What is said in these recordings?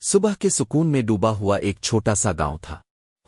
صبح کے سکون میں ڈوبا ہوا ایک چھوٹا سا گاؤں تھا۔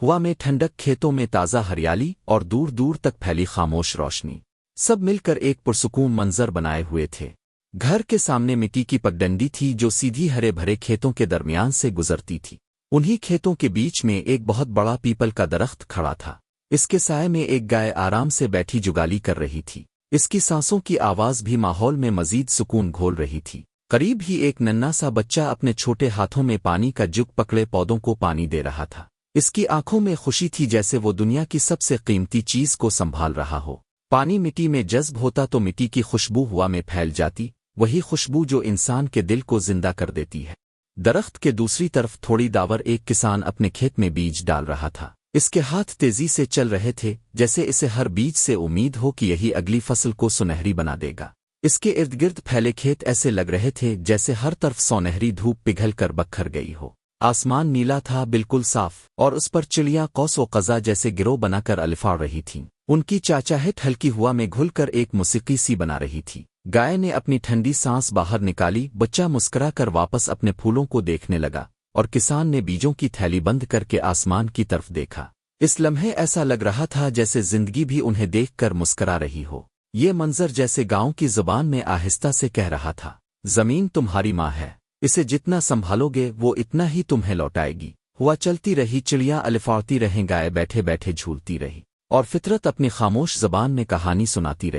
ہوا میں ٹھنڈک، کھیتوں میں تازہ ہریالی اور دور دور تک پھیلی خاموش روشنی، سب مل کر ایک پرسکون منظر بنائے ہوئے تھے۔ گھر کے سامنے مٹی کی پگڈنڈی تھی جو سیدھی ہرے بھرے کھیتوں کے درمیان سے گزرتی تھی۔ انہی کھیتوں کے بیچ میں ایک بہت بڑا پیپل کا درخت کھڑا تھا۔ اس کے سائے میں ایک گائے آرام سے بیٹھی جگالی کر رہی تھی۔ اس کی سانسوں کی آواز بھی ماحول میں مزید سکون گھول رہی تھی۔ قریب ہی ایک ننھا سا بچہ اپنے چھوٹے ہاتھوں میں پانی کا جگ پکڑے پودوں کو پانی دے رہا تھا۔ اس کی آنکھوں میں خوشی تھی، جیسے وہ دنیا کی سب سے قیمتی چیز کو سنبھال رہا ہو۔ پانی مٹی میں جذب ہوتا تو مٹی کی خوشبو ہوا میں پھیل جاتی، وہی خوشبو جو انسان کے دل کو زندہ کر دیتی ہے۔ درخت کے دوسری طرف تھوڑی داور ایک کسان اپنے کھیت میں بیج ڈال رہا تھا۔ اس کے ہاتھ تیزی سے چل رہے تھے، جیسے اسے ہر بیج سے امید ہو کہ یہی اگلی فصل کو سنہری بنا دے گا۔ اس کے ارد گرد پھیلے کھیت ایسے لگ رہے تھے جیسے ہر طرف سونہری دھوپ پگھل کر بکھر گئی ہو۔ آسمان نیلا تھا، بالکل صاف، اور اس پر چڑیاں قوس و قزح جیسے گروہ بنا کر الفاڑ رہی تھیں۔ ان کی چہچہٹ ہلکی ہوا میں گھل کر ایک موسیقی سی بنا رہی تھی۔ گائے نے اپنی ٹھنڈی سانس باہر نکالی، بچہ مسکرا کر واپس اپنے پھولوں کو دیکھنے لگا، اور کسان نے بیجوں کی تھیلی بند کر کے آسمان کی طرف دیکھا۔ اس لمحے ایسا لگ رہا تھا جیسے زندگی بھی انہیں دیکھ کر مسکرا رہی ہو۔ یہ منظر جیسے گاؤں کی زبان میں آہستہ سے کہہ رہا تھا، زمین تمہاری ماں ہے، اسے جتنا سنبھالو گے وہ اتنا ہی تمہیں لوٹائے گی۔ ہوا چلتی رہی، چڑیاں الفاڑتی رہیں، گائے بیٹھے بیٹھے جھولتی رہی، اور فطرت اپنی خاموش زبان میں کہانی سناتی رہی۔